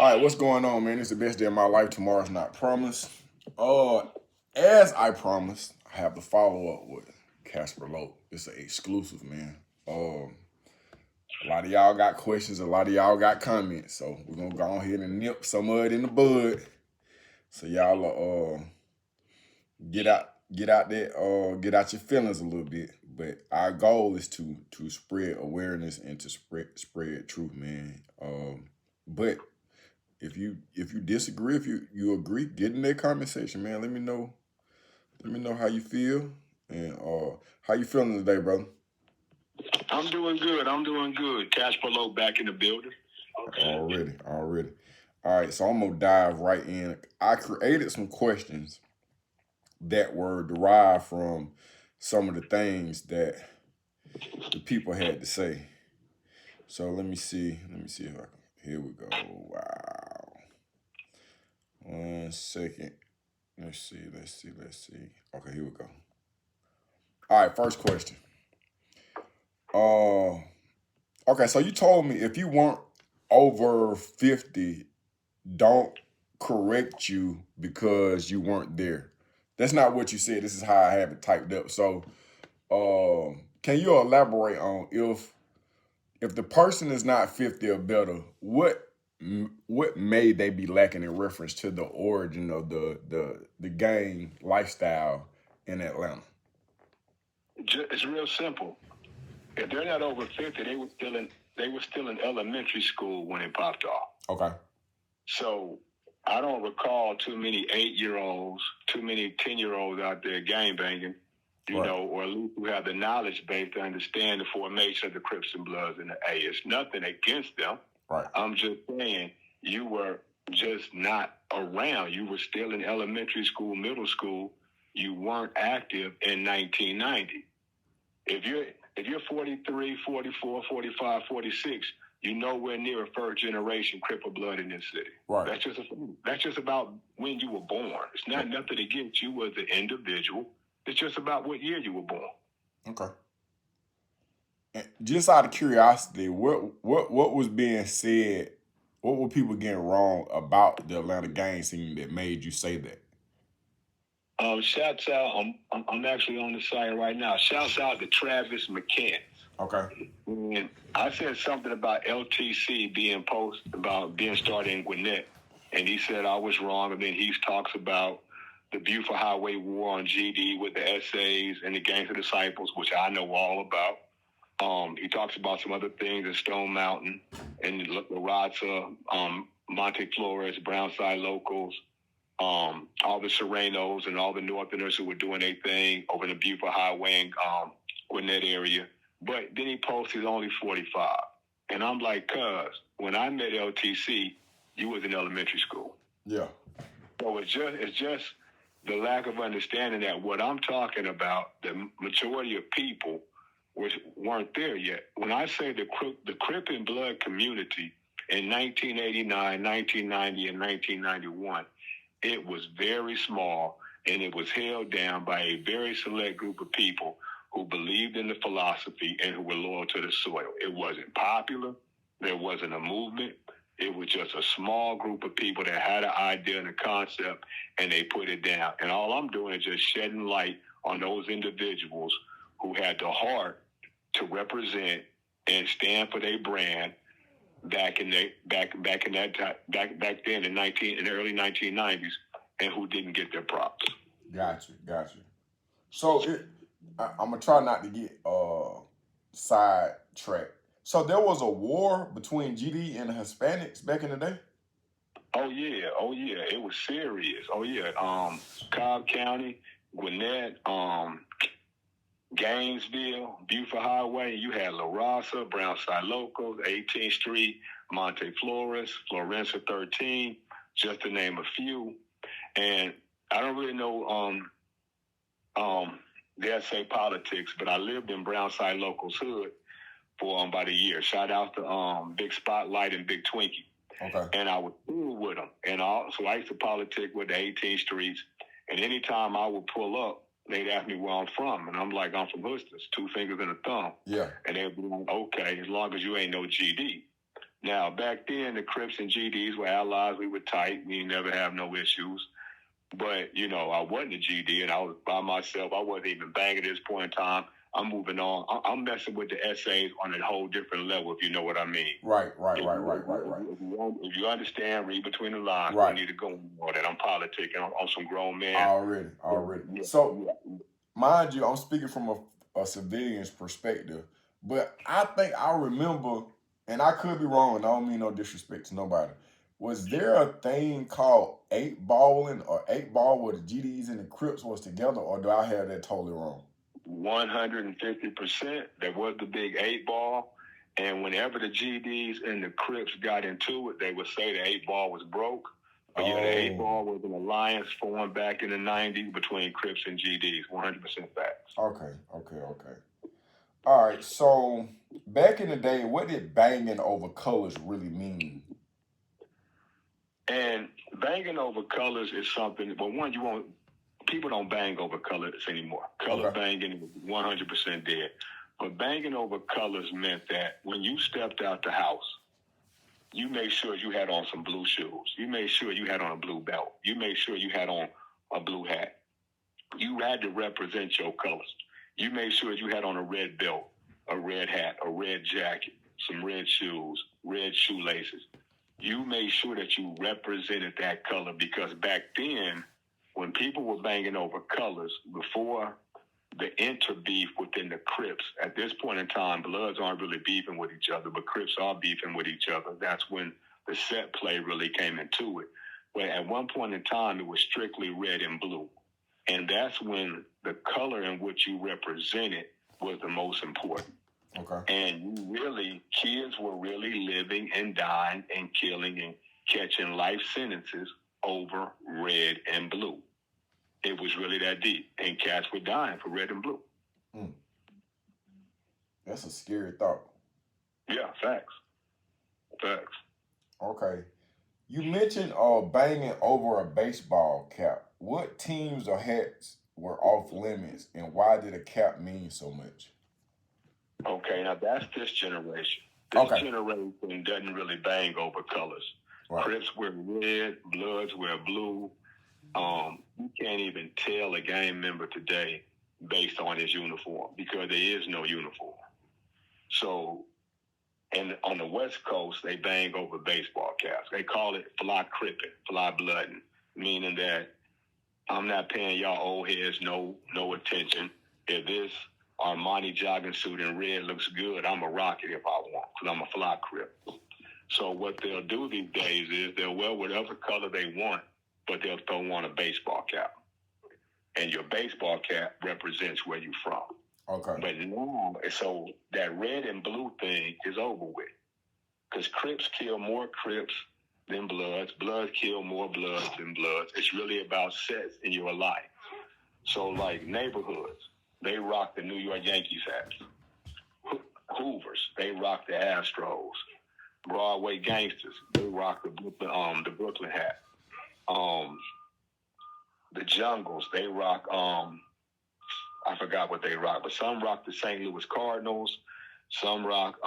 All right, what's going on, man? It's the best day of my life. Tomorrow's not promised. As I promised, I have the follow up with Casper Loc. It's an exclusive, man. A lot of y'all got questions. A lot of y'all got comments. So we're gonna go ahead and nip some of it in the bud. So y'all get out your feelings a little bit. But our goal is to spread awareness and to spread truth, man. But if you disagree, if you agree, get in that comment section, man. Let me know. Let me know how you feel and how you feeling today, brother. I'm doing good. I'm doing good. Casper Loc back in the building. Okay. Already. All right, so I'm gonna dive right in. I created some questions that were derived from some of the things that the people had to say. So let me see if I can. Here we go. Wow. 1 second. Let's see. Okay, here we go. All right, first question. Okay, so you told me if you weren't over 50, don't correct you because you weren't there. That's not what you said. This is how I have it typed up. So, can you elaborate on if the person is not 50 or better, what may they be lacking in reference to the origin of the gang lifestyle in Atlanta? It's real simple. If they're not over 50, they were still in elementary school when it popped off. Okay. So I don't recall too many 8-year-olds, too many 10-year-olds out there gangbanging, or at least who have the knowledge base to understand the formation of the Crips and Bloods and the A. It's nothing against them. Right. I'm just saying you were just not around. You were still in elementary school, middle school. You weren't active in 1990. If you're 43, 44, 45, 46, you're nowhere near a first generation Cripple blood in this city. Right. That's just about when you were born. It's not nothing against you as an individual. It's just about what year you were born. Okay. And just out of curiosity, what was being said? What were people getting wrong about the Atlanta gang scene that made you say that? Shouts out. I'm actually on the site right now. Shouts out to Travis McCants. Okay. And I said something about LTC being started in Gwinnett, and he said I was wrong. And then he talks about the Buford Highway War on GD with the essays and the Gangs of Disciples, which I know all about. He talks about some other things in Stone Mountain and the Raza, Monte Flores, Brownside locals, all the Serenos and all the Northerners who were doing their thing over the Buford Highway and Gwinnett area. But then he posted only 45. And I'm like, cuz, when I met LTC, you was in elementary school. Yeah. So it's just the lack of understanding that what I'm talking about, the majority of people weren't there yet. When I say the Crip and Blood community in 1989, 1990, and 1991, it was very small, and it was held down by a very select group of people who believed in the philosophy and who were loyal to the soil. It wasn't popular. There wasn't a movement. It was just a small group of people that had an idea and a concept, and they put it down. And all I'm doing is just shedding light on those individuals who had the heart to represent and stand for their brand back then in the early 1990s, and who didn't get their props. Gotcha. So I'm gonna try not to get sidetracked. So there was a war between GD and the Hispanics back in the day? Oh yeah, it was serious. Oh yeah, Cobb County, Gwinnett, Gainesville, Buford Highway. You had La Raza, Brownside locals, 18th Street, Monte Flores, Florenza 13, just to name a few. And I don't really know dare say politics, but I lived in Brownside locals hood for about a year. Shout out to Big Spotlight and Big Twinkie. Okay. And I would fool with them. And so I used to politic with the 18th Streets. And anytime I would pull up, they'd ask me where I'm from. And I'm like, I'm from Houston, 2 fingers and a thumb. Yeah. And they'd be like, okay, as long as you ain't no GD. Now, back then, the Crips and GDs were allies. We were tight. We never have no issues. But, you know, I wasn't a GD, and I was by myself. I wasn't even banging at this point in time. I'm moving on. I'm messing with the essays on a whole different level, if you know what I mean. Right. If you understand, read between the lines. Right. Don't need to go more that I'm politicking on some grown men. Already. Yeah. So, mind you, I'm speaking from a civilian's perspective, but I think I remember, and I could be wrong, and I don't mean no disrespect to nobody. Was there a thing called 8-balling or 8-ball where the GDs and the Crips was together, or do I have that totally wrong? 150%. There was the big 8-ball. And whenever the GDs and the Crips got into it, they would say the 8-ball was broke. But yeah, the 8-ball was an alliance formed back in the 90s between Crips and GDs. 100% facts. Okay. All right. So back in the day, what did banging over colors really mean? And banging over colors is something. Well, one, people don't bang over colors anymore. Color banging is 100% dead. But banging over colors meant that when you stepped out the house, you made sure you had on some blue shoes. You made sure you had on a blue belt. You made sure you had on a blue hat. You had to represent your colors. You made sure you had on a red belt, a red hat, a red jacket, some red shoes, red shoelaces. You made sure that you represented that color, because back then, when people were banging over colors, before the inter-beef within the Crips, at this point in time, Bloods aren't really beefing with each other, but Crips are beefing with each other. That's when the set play really came into it. But at one point in time, it was strictly red and blue. And that's when the color in which you represented was the most important. Okay. And kids were really living and dying and killing and catching life sentences over red and blue. It was really that deep. And cats were dying for red and blue. That's a scary thought. Yeah, facts. Okay. You mentioned banging over a baseball cap. What teams or hats were off limits, and why did a cap mean so much? Okay, now that's this generation. This generation doesn't really bang over colors. Right. Crips wear red, Bloods wear blue. You can't even tell a gang member today based on his uniform, because there is no uniform. So, and on the West Coast, they bang over baseball caps. They call it fly cripping, fly blooding, meaning that I'm not paying y'all old heads no attention. If this Armani jogging suit in red looks good, I'm a rock it if I want, because I'm a fly crip. So what they'll do these days is they'll wear whatever color they want, but they'll throw on a baseball cap. And your baseball cap represents where you're from. Okay. But now, so that red and blue thing is over with. Because Crips kill more Crips than Bloods. Bloods kill more Bloods than Bloods. It's really about sets in your life. So like neighborhoods, they rock the New York Yankees hats. Hoovers, they rock the Astros. Broadway gangsters, they rock the Brooklyn hat. The Jungles, they rock, I forgot what they rock, but some rock the St. Louis Cardinals. Some rock,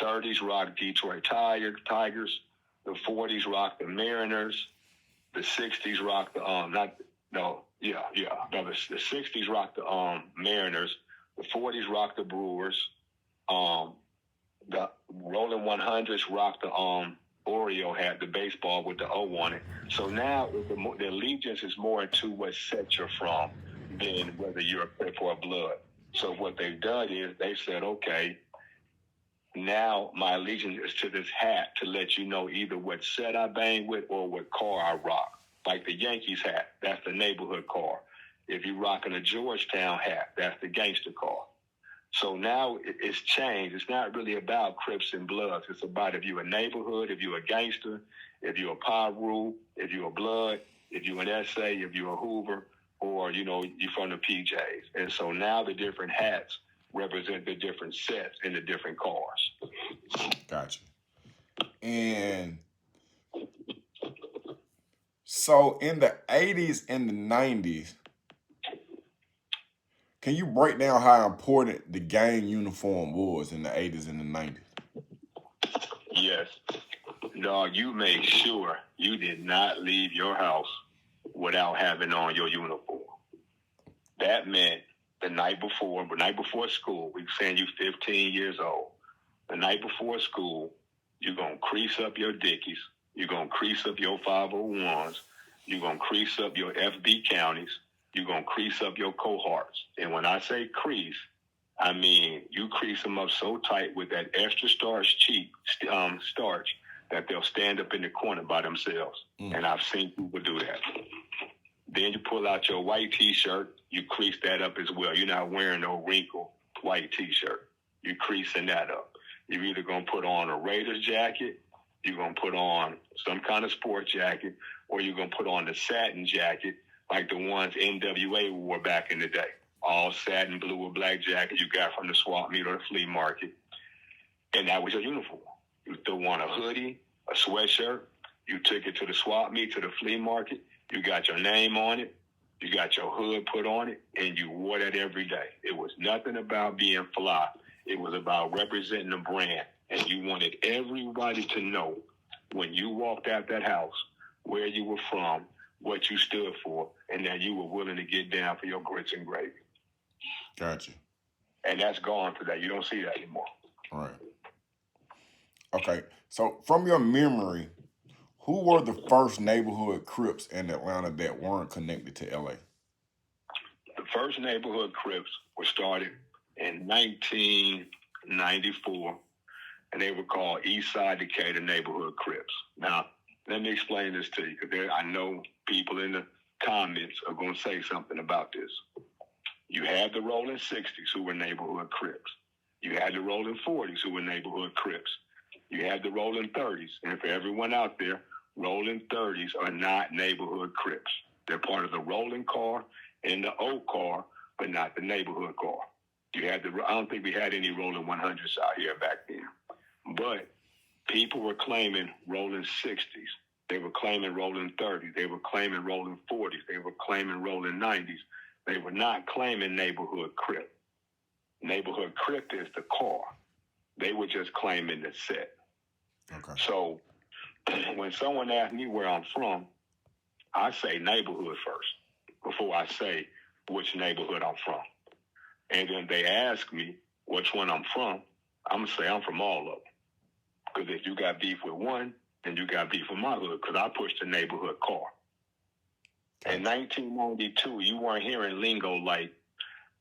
30s rock Detroit Tigers. The 40s rock the Mariners. The 60s rock the, the 60s rock the Mariners. The 40s rock the Brewers. The Rolling 100s rock the Oreo hat, the baseball with the O on it. So now the allegiance is more into what set you're from than whether you're a Crip or a Blood. So what they've done is they said, okay, now my allegiance is to this hat to let you know either what set I bang with or what car I rock. Like the Yankees hat, that's the neighborhood car. If you're rocking a Georgetown hat, that's the gangster car. So now it's changed. It's not really about Crips and Bloods. It's about if you're a neighborhood, if you're a gangster, if you're a Pyru, if you're a Blood, if you're an SA, if you're a Hoover, or, you're from the PJs. And so now the different hats represent the different sets in the different cars. Gotcha. And so in the 80s and the 90s, can you break down how important the gang uniform was in the 80s and the 90s? Yes. Dog, you make sure you did not leave your house without having on your uniform. That meant the night before school, we were saying you 15 years old. The night before school, you're going to crease up your dickies. You're going to crease up your 501s. You're going to crease up your FB counties. You're going to crease up your cohorts. And when I say crease, I mean you crease them up so tight with that extra starch that they'll stand up in the corner by themselves. And I've seen people do that. Then you pull out your white T-shirt. You crease that up as well. You're not wearing no wrinkled white T-shirt. You're creasing that up. You're either going to put on a Raiders jacket, you're going to put on some kind of sport jacket, or you're going to put on the satin jacket like the ones NWA wore back in the day. All satin blue or black jacket you got from the swap meet or the flea market. And that was your uniform. You threw on a hoodie, a sweatshirt. You took it to the swap meet, to the flea market. You got your name on it. You got your hood put on it, and you wore that every day. It was nothing about being fly. It was about representing the brand, and you wanted everybody to know when you walked out that house where you were from, what you stood for, and that you were willing to get down for your grits and gravy. Gotcha. And that's gone today. You don't see that anymore. All right. Okay, so from your memory, who were the first neighborhood Crips in Atlanta that weren't connected to LA? The first neighborhood Crips were started in 1994, and they were called Eastside Decatur Neighborhood Crips. Now, let me explain this to you, because I know people in the comments are going to say something about this. You had the Rolling 60s who were neighborhood Crips. You had the Rolling 40s who were neighborhood Crips. You had the Rolling 30s. And for everyone out there, Rolling 30s are not neighborhood Crips. They're part of the rolling car and the old car, but not the neighborhood car. I don't think we had any Rolling 100s out here back then. But people were claiming Rolling 60s. They were claiming Rolling 30s. They were claiming Rolling 40s. They were claiming Rolling 90s. They were not claiming neighborhood Crip. Neighborhood Crip is the car. They were just claiming the set. Okay. So when someone asks me where I'm from, I say neighborhood first before I say which neighborhood I'm from. And then they ask me which one I'm from, I'm going to say I'm from all of them. Because if you got beef with one, then you got beef with my hood, because I pushed the neighborhood car. In 1992, you weren't hearing lingo like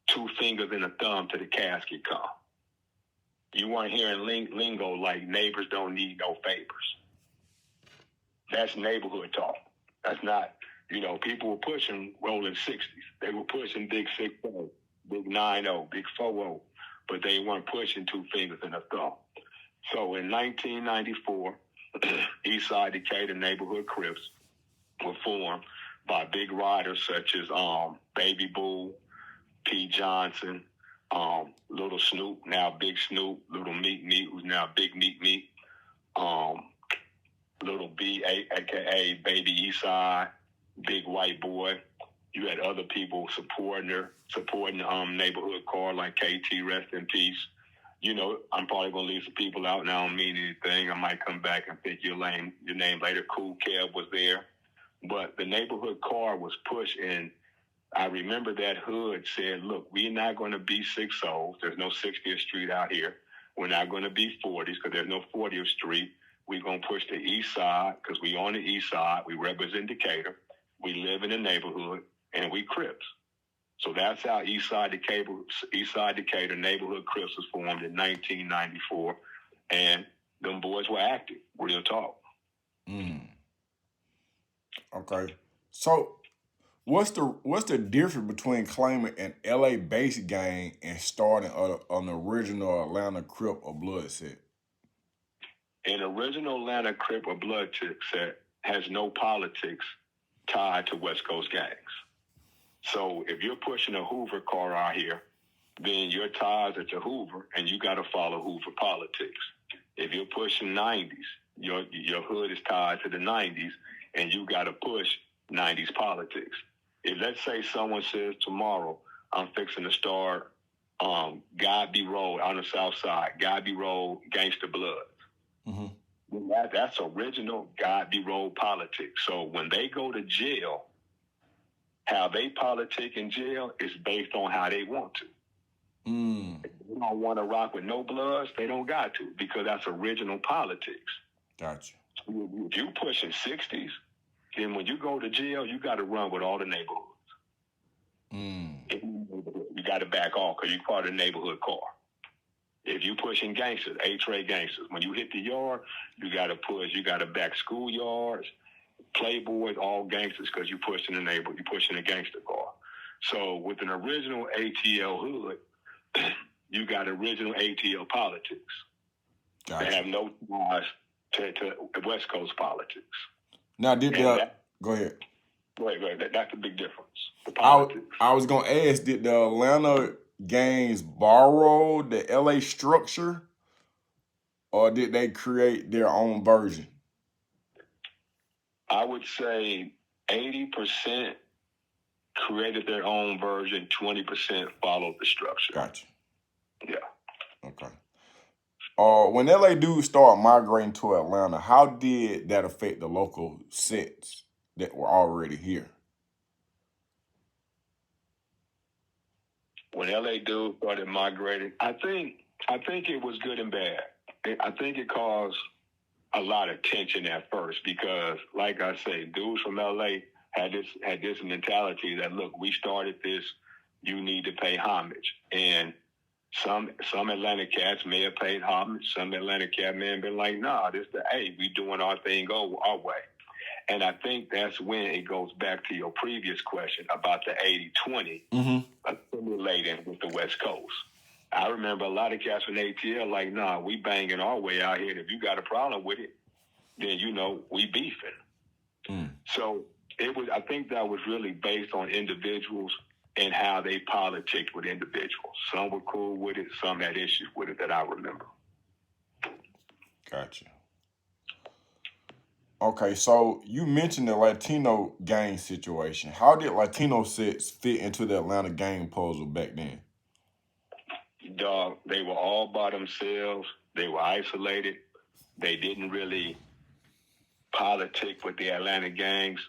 2 fingers and a thumb to the casket come. You weren't hearing lingo like neighbors don't need no favors. That's neighborhood talk. That's not, people were pushing Rolling 60s. They were pushing Big 6-0, Big 9-0, Big 4-0, but they weren't pushing 2 fingers and a thumb. So in 1994, Eastside Decatur Neighborhood Crips were formed by big riders such as Baby Boo, P. Johnson, Little Snoop, now Big Snoop, Little Meat Meat, who's now Big Meat Meat, Little B, a.k.a. Baby Eastside, Big White Boy. You had other people supporting neighborhood car like KT, rest in peace. I'm probably going to leave some people out, and I don't mean anything. I might come back and pick your name later. Cool Kev was there. But the neighborhood car was pushed, and I remember that hood said, look, we're not going to be 6-0s. There's no 60th Street out here. We're not going to be 40s because there's no 40th Street. We're going to push the east side because we on the east side. We represent Decatur. We live in the neighborhood, and we Crips. So that's how Eastside Decatur Neighborhood Crips was formed in 1994. And them boys were active. Real talk. Okay. So what's the difference between claiming an LA-based gang and starting an original Atlanta Crip or Blood set? An original Atlanta Crip or Blood set has no politics tied to West Coast gangs. So if you're pushing a Hoover car out here, then your ties are to Hoover, and you got to follow Hoover politics. If you're pushing 90s, your hood is tied to the 90s, and you got to push 90s politics. If let's say someone says tomorrow, I'm fixing to start God Be Rolled on the South Side, God Be Rolled Gangsta Blood. Mm-hmm. That's original God be rolled politics. So when they go to jail, how they politic in jail is based on how they want to. If they don't want to rock with no bloods, they don't got to, because that's original politics. Gotcha. If you pushing 60s, then when you go to jail, you got to run with all the neighborhoods. You got to back off because you're part of the neighborhood car. If you pushing gangsters, A-Trade gangsters, when you hit the yard, you got to push. You got to back schoolyards, playboys, all gangsters, because you pushing the neighborhood, you pushing a gangster car. So with an original ATL hood, you got original ATL politics. Gotcha. They have no ties to West Coast politics. Now, go ahead. Go ahead. That's the big difference. The politics. I was going to ask, did the Atlanta gangs borrow the LA structure, or did they create their own version? I would say 80% created their own version, 20% followed the structure. Gotcha. Yeah. Okay. When LA dudes started migrating to Atlanta, how did that affect the local sets that were already here? When LA dudes started migrating, I think it was good and bad. I think it caused a lot of tension at first because, like I say, dudes from LA had this mentality that, look, we started this, you need to pay homage. And some Atlanta cats may have paid homage. Some Atlanta cats may have been like, nah, we doing our thing our way. And I think that's when it goes back to your previous question about the 80-20 accumulating with the West Coast. I remember a lot of cats from ATL like, nah, we banging our way out here. And if you got a problem with it, then, we beefing. So I think that was really based on individuals and how they politicked with individuals. Some were cool with it. Some had issues with it that I remember. Gotcha. Okay, so you mentioned the Latino gang situation. How did Latino sets fit into the Atlanta gang puzzle back then? Dog, they were all by themselves. They were isolated. They didn't really politic with the Atlanta gangs.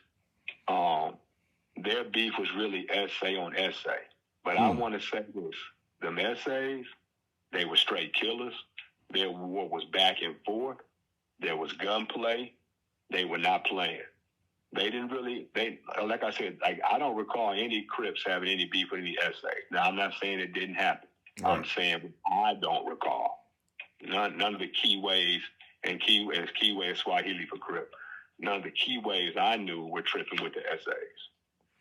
Their beef was really essay on essay. But I want to say this. Them essays, they were straight killers. Their war was back and forth. There was gunplay. They were not playing. They didn't really, like I said, I don't recall any Crips having any beef with any essay. Now, I'm not saying it didn't happen. Right. I'm saying I don't recall. None of the keyways and keyway Swahili for Crip. None of the keyways I knew were tripping with the essays.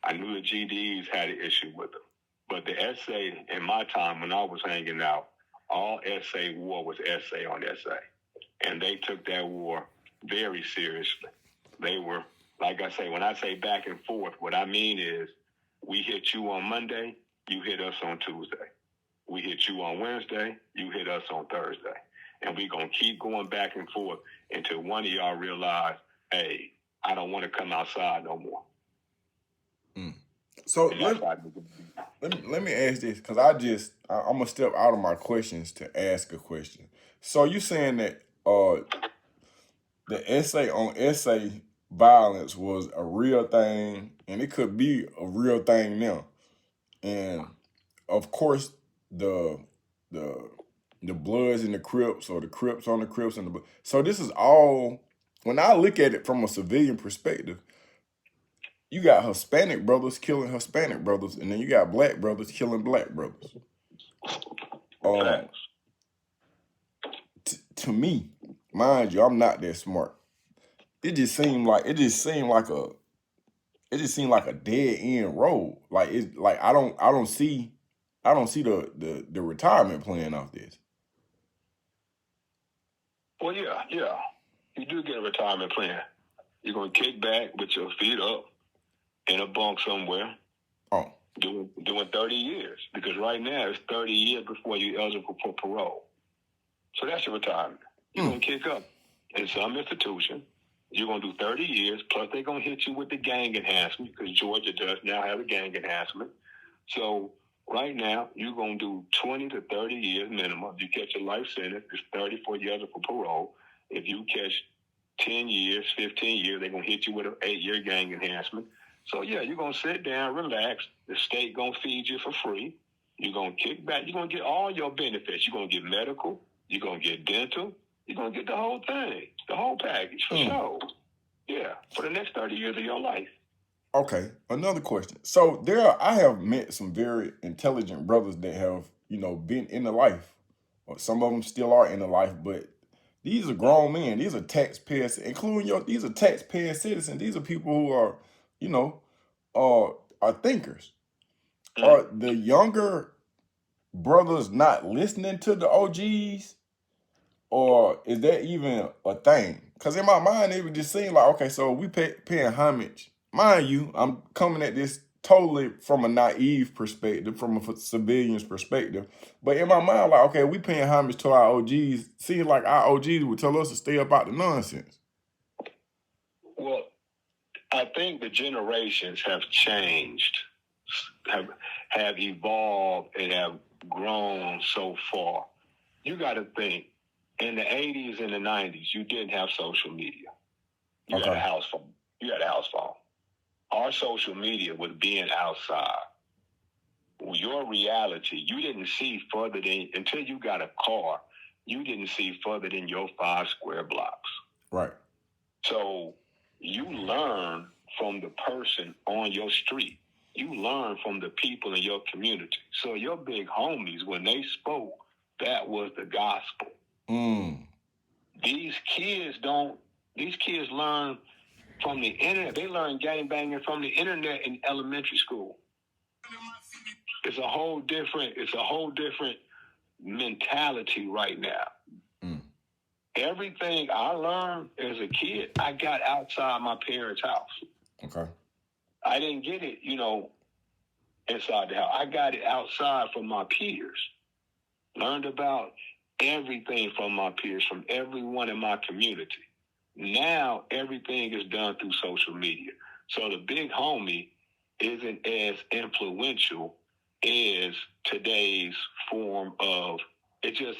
I knew the GDs had an issue with them. But the essay, in my time when I was hanging out, all essay war was essay on essay. And they took that war very seriously. They were, like I say, when I say back and forth, what I mean is we hit you on Monday, you hit us on Tuesday. We hit you on Wednesday, you hit us on Thursday. And we're going to keep going back and forth until one of y'all realize, hey, I don't want to come outside no more. So let me ask this, because I'm going to step out of my questions to ask a question. So you saying that the essay on essay violence was a real thing, and it could be a real thing now. And of course, the Bloods and the Crips, or the Crips on the Crips and the so this is all. When I look at it from a civilian perspective, you got Hispanic brothers killing Hispanic brothers, and then you got black brothers killing black brothers. To me, mind you, I'm not that smart. It just seemed like a dead end road. I don't see the retirement plan off this. Well, yeah, you do get a retirement plan. You're gonna kick back with your feet up in a bunk somewhere. Doing 30 years, because right now it's 30 years before you're eligible for parole. So that's your retirement. You're going to kick up in some institution. You're going to do 30 years, plus they're going to hit you with the gang enhancement, because Georgia does now have a gang enhancement. So right now, you're going to do 20 to 30 years minimum. You catch a life sentence, it's 34 years for parole. If you catch 10 years, 15 years, they're going to hit you with an 8-year gang enhancement. So, yeah, you're going to sit down, relax. The state going to feed you for free. You're going to kick back. You're going to get all your benefits. You're going to get medical. You're going to get dental. You're going to get the whole thing, the whole package for sure. Yeah, for the next 30 years of your life. Okay, another question. So I have met some very intelligent brothers that have, been in the life. Or some of them still are in the life, but these are grown men. These are taxpayers, these are taxpaying citizens. These are people who are, are thinkers. Are the younger brothers not listening to the OGs? Or is that even a thing? Because in my mind, it would just seem like, okay, so we paying homage. Mind you, I'm coming at this totally from a naive perspective, from a civilian's perspective. But in my mind, like, okay, we paying homage to our OGs. Seems like our OGs would tell us to stay about the nonsense. Well, I think the generations have changed, have evolved, and have grown so far. You got to think, in the 80s and the 90s, you didn't have social media. You had a house phone. Our social media was being outside. Your reality, you didn't see further than, until you got a car, you didn't see further than your 5 square blocks. Right. So you learn from the person on your street. You learn from the people in your community. So your big homies, when they spoke, that was the gospel. These kids learn from the internet. They learn gangbanging from the internet in elementary school. It's a whole different mentality right now. Everything I learned as a kid, I got outside my parents' house. Okay. I didn't get it, inside the house. I got it outside from my peers. Learned about everything from my peers, from everyone in my community. Now everything is done through social media. So the big homie isn't as influential as today's form of, I'm going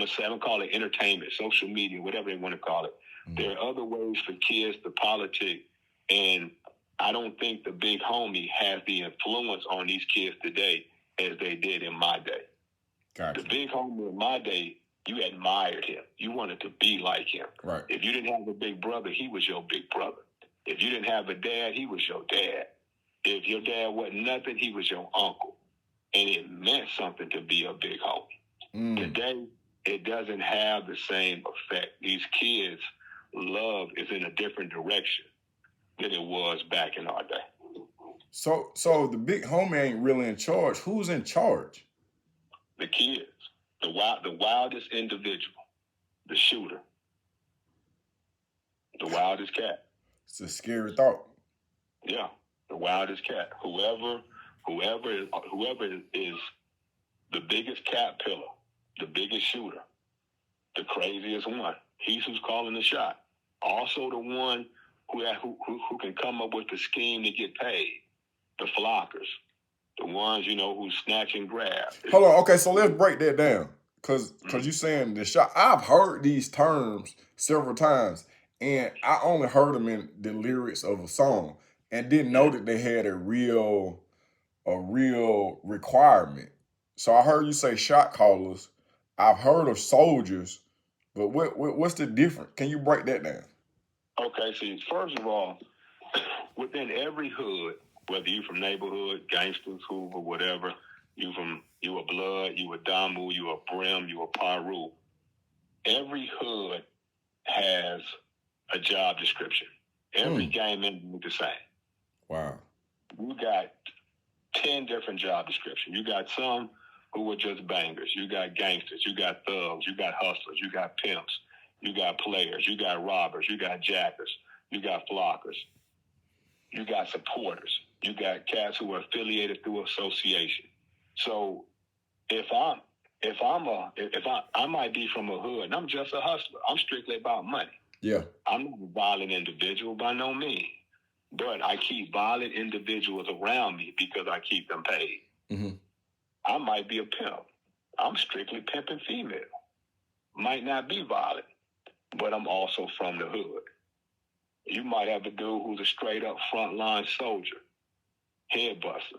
to call it entertainment, social media, whatever they want to call it. There are other ways for kids to politic, and I don't think the big homie has the influence on these kids today as they did in my day. Gotcha. The big homie in my day, you admired him. You wanted to be like him. Right. If you didn't have a big brother, he was your big brother. If you didn't have a dad, he was your dad. If your dad wasn't nothing, he was your uncle. And it meant something to be a big homie. Today, it doesn't have the same effect. These kids' love is in a different direction than it was back in our day. So the big homie ain't really in charge. Who's in charge? The kids. The wildest individual. The shooter. The wildest cat. It's a scary thought. Yeah, the wildest cat. Whoever is the biggest cat pillar, the biggest shooter, the craziest one. He's who's calling the shot. Also the one who can come up with the scheme to get paid. The flockers. The ones, who snatch and grab. Hold on. Okay, so let's break that down. Because you're saying the shot. I've heard these terms several times, and I only heard them in the lyrics of a song and didn't know that they had a real requirement. So I heard you say shot callers. I've heard of soldiers, but what's the difference? Can you break that down? Okay, see, first of all, within every hood, whether you from neighborhood, gangsters, Hoover, whatever, you a Blood, you a Damu, you a Brim, you a Paru, every hood has a job description. Every gang member is the same. Wow. You got 10 different job descriptions. You got some who are just bangers. You got gangsters. You got thugs. You got hustlers. You got pimps. You got players. You got robbers. You got jackers. You got flockers. You got supporters. You got cats who are affiliated through association. So I might be from a hood and I'm just a hustler. I'm strictly about money. Yeah. I'm not a violent individual by no means. But I keep violent individuals around me because I keep them paid. Mm-hmm. I might be a pimp. I'm strictly pimping female. Might not be violent. but I'm also from the hood. You might have a dude who's a straight up frontline soldier, head buster.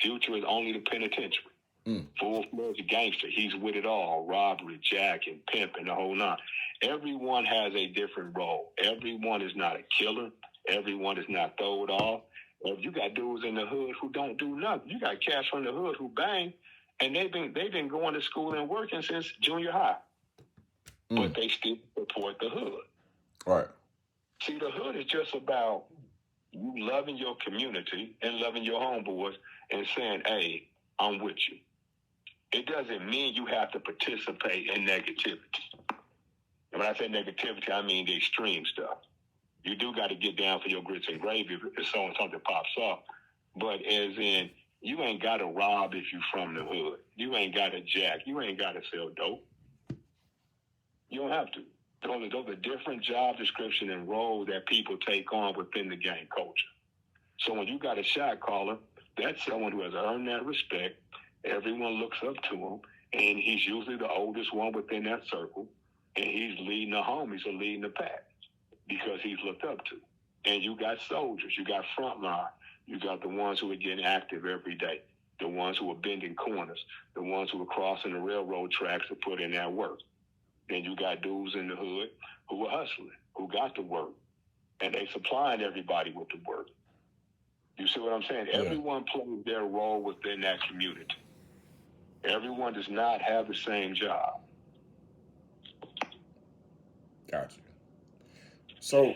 Future is only the penitentiary. Full-fledged gangster. He's with it all. Robbery, jacking, pimping, the whole nine. Everyone has a different role. Everyone is not a killer. Everyone is not thrown off. You got dudes in the hood who don't do nothing. You got cats from the hood who bang, and they've been going to school and working since junior high. But they still support the hood. Right. See, the hood is just about you loving your community and loving your homeboys and saying, hey, I'm with you. It doesn't mean you have to participate in negativity. And when I say negativity, I mean the extreme stuff. You do got to get down for your grits and gravy if something pops up. But as in, you ain't got to rob if you from the hood. You ain't got to jack. You ain't got to sell dope. You don't have to. Those are different job description and roles that people take on within the gang culture. So when you got a shot caller, that's someone who has earned that respect. Everyone looks up to him, and he's usually the oldest one within that circle, and he's leading the homies or leading the pack because he's looked up to. And you got soldiers, you got frontline, you got the ones who are getting active every day, the ones who are bending corners, the ones who are crossing the railroad tracks to put in that work. Then you got dudes in the hood who are hustling, who got the work, and they supplying everybody with the work. You see what I'm saying? Yeah. Everyone plays their role within that community. Everyone does not have the same job. Gotcha. So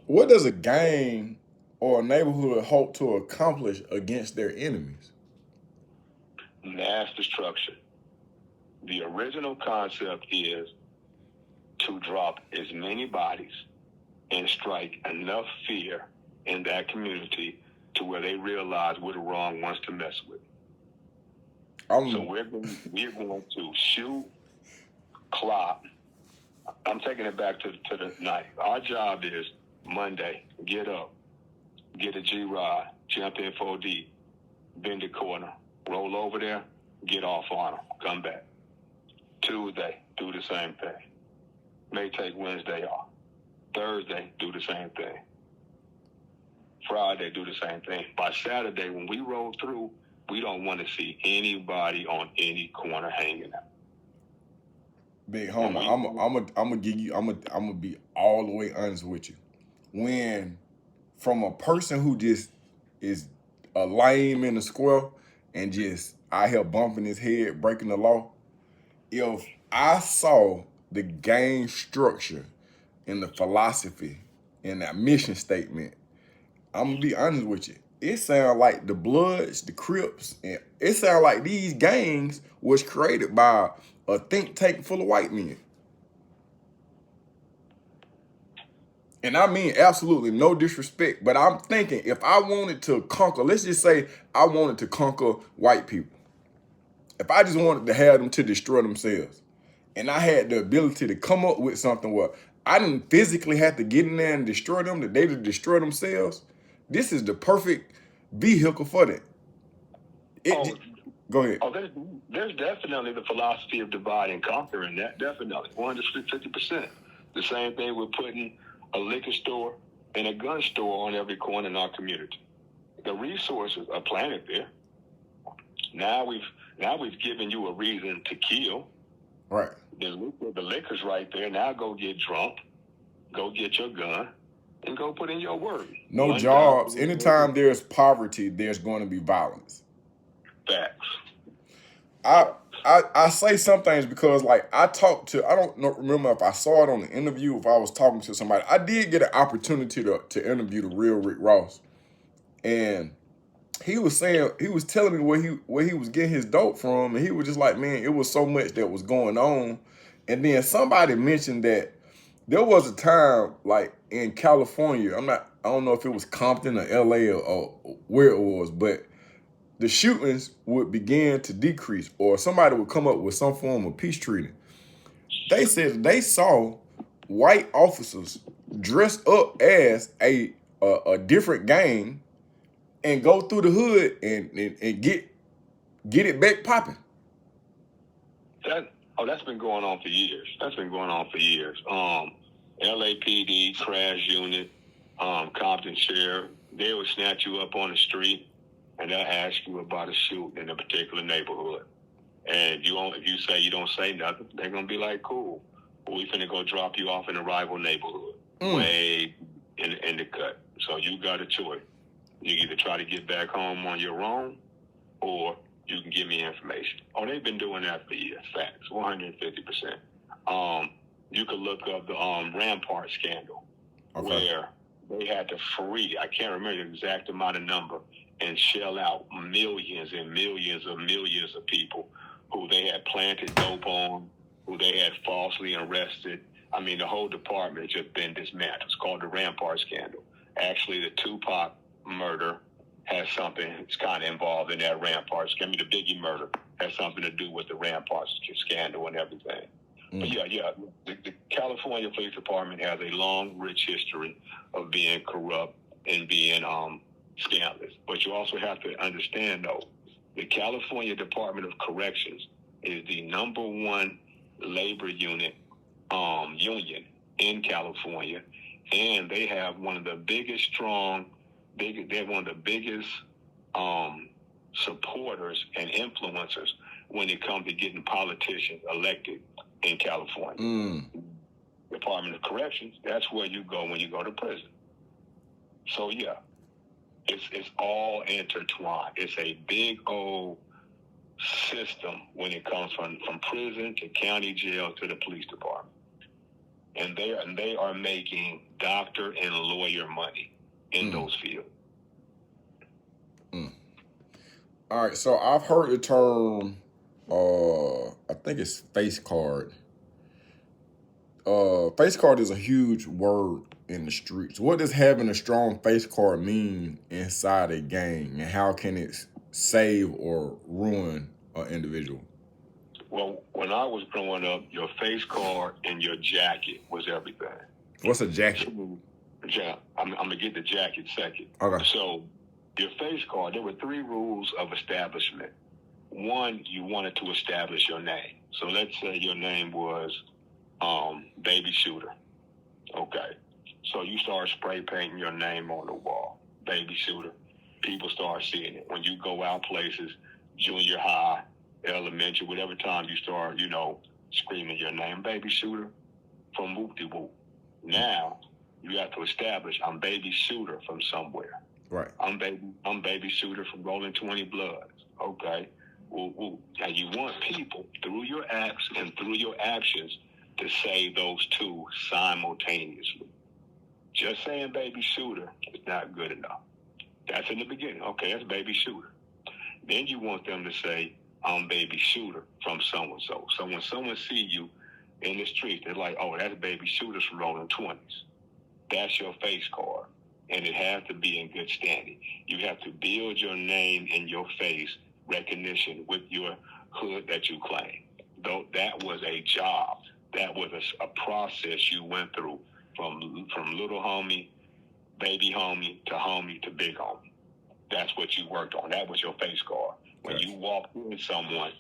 what does a gang or a neighborhood hope to accomplish against their enemies? Mass destruction. The original concept is to drop as many bodies and strike enough fear in that community to where they realize we're the wrong ones to mess with. So we're going to shoot, clock. I'm taking it back to the night. Our job is Monday, get up, get a G-Rod, jump in 4D, bend the corner, roll over there, get off on them, come back. Tuesday, do the same thing. May take Wednesday off. Thursday, do the same thing. Friday, do the same thing. By Saturday, when we roll through, we don't want to see anybody on any corner hanging out. Big homie, I'm gonna be all the way honest with you. When from a person who just is a lame in the square and just out here bumping his head, breaking the law, if I saw the gang structure and the philosophy and that mission statement, I'm gonna be honest with you. It sounds like the Bloods, the Crips, and it sounds like these gangs was created by a think tank full of white men. And I mean absolutely no disrespect, but I'm thinking if I wanted to conquer, let's just say I wanted to conquer white people. If I just wanted to have them to destroy themselves, and I had the ability to come up with something where I didn't physically have to get in there and destroy them, that they would destroy themselves, this is the perfect vehicle for that. Go ahead. Oh, there's definitely the philosophy of divide and conquer in that. Definitely, 150%. The same thing with putting a liquor store and a gun store on every corner in our community. The resources are planted there. Now we've given you a reason to kill. Right. The liquor's right there. Now go get drunk, go get your gun, and go put in your work. No jobs. Anytime there's poverty, there's going to be violence. Facts. I say some things because, like, I don't remember if I saw it on the interview, if I was talking to somebody. I did get an opportunity to interview the real Rick Ross. And he was telling me where he was getting his dope from. And he was just like, man, it was so much that was going on. And then somebody mentioned that there was a time, like, in California, I don't know if it was Compton or LA or where it was, but the shootings would begin to decrease, or somebody would come up with some form of peace treaty. They said they saw white officers dress up as a different gang and go through the hood and get it back popping. Oh, that's been going on for years. LAPD, crash unit, Compton Sheriff, they will snatch you up on the street and they'll ask you about a shoot in a particular neighborhood. And if you say you don't say nothing, they're gonna be like, cool. We finna go drop you off in a rival neighborhood, way in the cut. So you got a choice. You either try to get back home on your own, or you can give me information. Oh, they've been doing that for years. Facts, 150%. You could look up the Rampart scandal, where they had to free, I can't remember the exact amount of number, and shell out millions and millions of people who they had planted dope on, who they had falsely arrested. I mean, the whole department has just been dismantled. It's called the Rampart scandal. Actually, the Tupac murder has something, it's kind of involved in that Rampart scandal. The Biggie murder has something to do with the Rampart scandal and everything. But the California Police Department has a long, rich history of being corrupt and being scandalous. But you also have to understand, though, the California Department of Corrections is the number one labor union in California, and they have one of the biggest they're one of the biggest supporters and influencers when it comes to getting politicians elected in California. Department of Corrections, that's where you go when you go to prison. So it's all intertwined. It's a big old system when it comes from prison to county jail to the police department. And they are making doctor and lawyer money in those fields. All right, so I've heard the term, I think it's face card. Face card is a huge word in the streets. What does having a strong face card mean inside a gang, and how can it save or ruin an individual? Well, when I was growing up, your face card and your jacket was everything. What's a jacket? Yeah, I'm going to get the jacket second. Okay. So your face card, there were 3 rules of establishment. One, you wanted to establish your name. So let's say your name was Baby Shooter. Okay. So you start spray painting your name on the wall, Baby Shooter. People start seeing it. When you go out places, junior high, elementary, whatever time you start, screaming your name, Baby Shooter, from whoop-de-whoop. Now, you have to establish, I'm Baby Shooter from somewhere. Right. I'm Baby Shooter from Rolling 20 Bloods. Okay. Well, and you want people, through your acts and through your actions, to say those two simultaneously. Just saying Baby Shooter is not good enough. That's in the beginning. Okay, that's Baby Shooter. Then you want them to say, I'm Baby Shooter from so-and-so. So when someone see you in the street, they're like, oh, that's Baby Shooter from Rolling 20s. That's your face card. And it has to be in good standing. You have to build your name and your face recognition with your hood that you claim. Though that was a job. That was a process you went through from little homie, baby homie to big homie. That's what you worked on. That was your face card. When you walked in someone,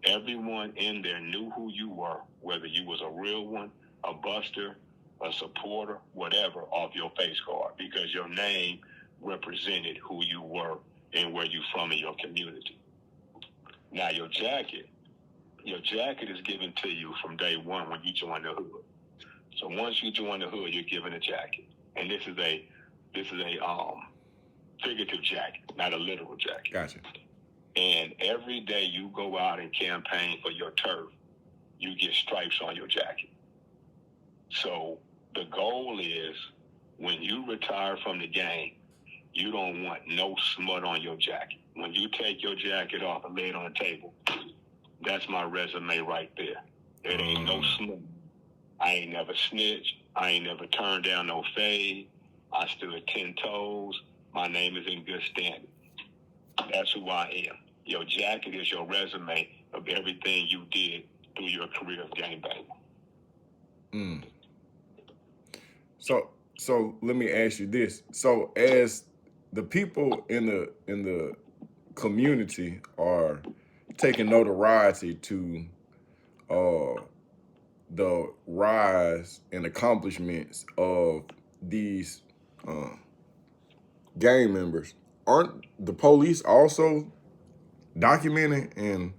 everyone in there knew who you were, whether you was a real one, a buster, a supporter, whatever, off your face card, because your name represented who you were and where you from in your community. Now your jacket is given to you from day one when you join the hood. So once you join the hood, you're given a jacket, and this is a figurative jacket, not a literal jacket. Gotcha. And every day you go out and campaign for your turf, you get stripes on your jacket. So the goal is, when you retire from the game, you don't want no smut on your jacket. When you take your jacket off and lay it on the table, that's my resume right there. It ain't no smut. I ain't never snitched. I ain't never turned down no fade. I stood 10 toes. My name is in good standing. That's who I am. Your jacket is your resume of everything you did through your career of gangbanging. So let me ask you this. So as the people in the community are taking notoriety to the rise and accomplishments of these gang members, aren't the police also documenting and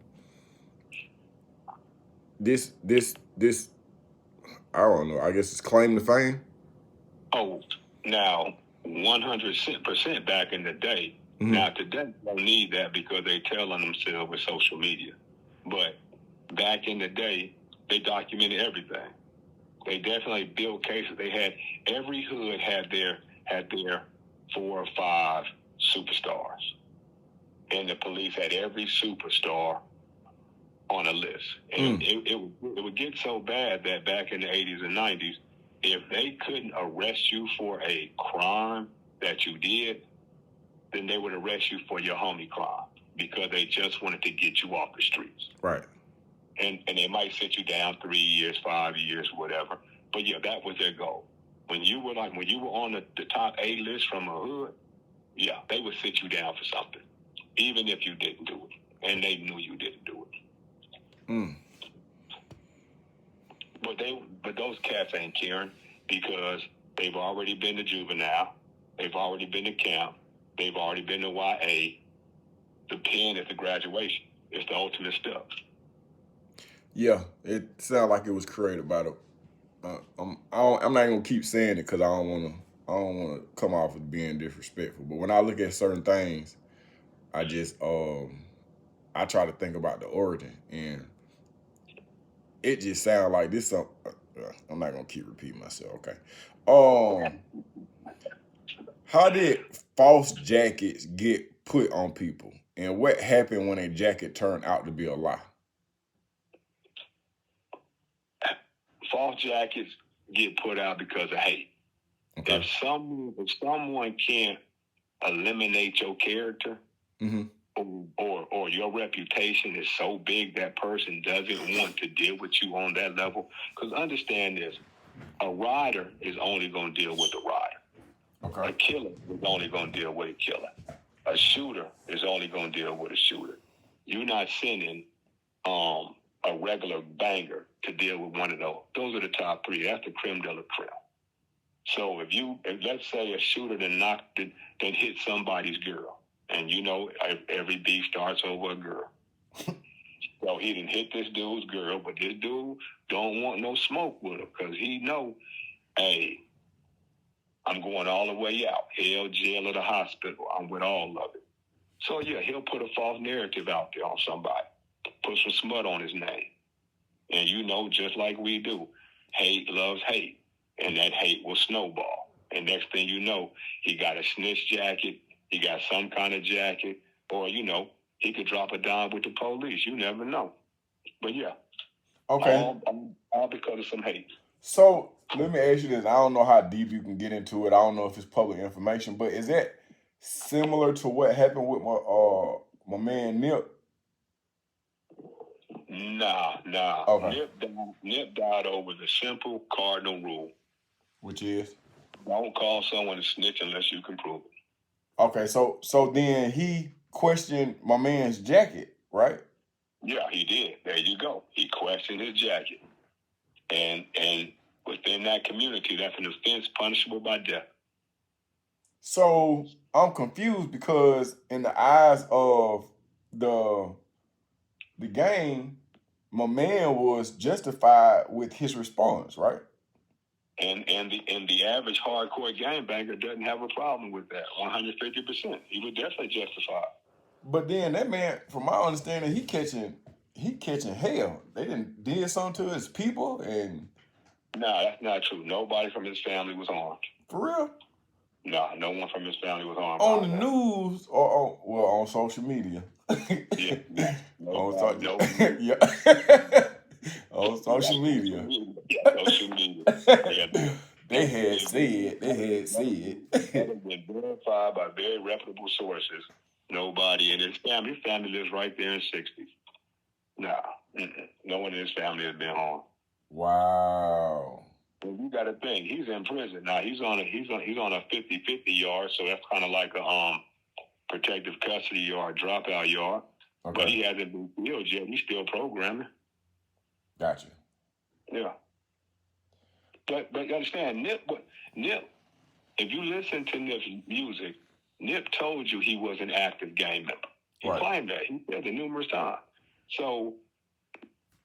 this I don't know, I guess it's claim to fame? Oh, now 100% back in the day. Mm-hmm. Now today they don't need that because they tell on themselves with social media. But back in the day, they documented everything. They definitely built cases. They had every hood had their 4 or 5 superstars, and the police had every superstar on a list. And it would get so bad that back in the 80s and 90s, if they couldn't arrest you for a crime that you did, then they would arrest you for your homie crime because they just wanted to get you off the streets. Right. And they might sit you down 3 years, 5 years, whatever. But yeah, that was their goal. When you were on the top A list from a hood, yeah, they would sit you down for something, even if you didn't do it, and they knew you didn't do it. Mm. But those cats ain't caring because they've already been to juvenile, they've already been to camp, they've already been to YA. The pen is the graduation. It's the ultimate step. Yeah, it sounded like it was created by the. I'm not gonna keep saying it because I don't want to come off as being disrespectful. But when I look at certain things, I just I try to think about the origin, and it just sounds like this. I'm not gonna keep repeating myself. Okay. How did false jackets get put on people, and what happened when a jacket turned out to be a lie? False jackets get put out because of hate. Okay. If someone can't eliminate your character, mm-hmm. or your reputation is so big that person doesn't want to deal with you on that level. Because understand this, a rider is only going to deal with a rider. Okay. A killer is only going to deal with a killer. A shooter is only going to deal with a shooter. You're not sending a regular banger to deal with one of those. Those are the top 3. That's the creme de la creme. So if let's say a shooter then hit somebody's girl, and you know every beef starts over a girl. So he didn't hit this dude's girl, but this dude don't want no smoke with her because he know, hey, I'm going all the way out. Hell, jail, or the hospital. I'm with all of it. So yeah, he'll put a false narrative out there on somebody, put some smut on his name. And you know, just like we do, hate loves hate. And that hate will snowball. And next thing you know, he got a snitch jacket, he got some kind of jacket, or, you know, he could drop a dime with the police. You never know. But yeah. Okay. All because of some hate. So let me ask you this. I don't know how deep you can get into it. I don't know if it's public information, but is that similar to what happened with my man Nip? Nah. Okay. Nip died over the simple cardinal rule. Which is? Don't call someone a snitch unless you can prove it. Okay, so then he questioned my man's jacket, right? Yeah, he did. There you go. He questioned his jacket. And within that community, that's an offense punishable by death. So I'm confused because in the eyes of the game, my man was justified with his response, right? And the average hardcore gangbanger doesn't have a problem with that. 150%. He was definitely justified. But then that man, from my understanding, he catching hell. They did something to his people, and nah, that's not true. Nobody from his family was armed. For real? Nah, no one from his family was armed. On the news or on social media. Yeah. Yeah. On social media. Yeah, social media. Yeah. They had said. That has been verified by very reputable sources. Nobody in his family lives right there in 60s. Nah, no one in his family has been harmed. Wow. Well, you got to think, he's in prison now. He's on a 50-50 yard, so that's kind of like a protective custody yard, dropout yard. Okay. But he hasn't been killed yet. He's still programming. Gotcha. Yeah. But you understand, Nip, if you listen to Nip's music, Nip told you he was an active gang member. He claimed that. He said it numerous times. So,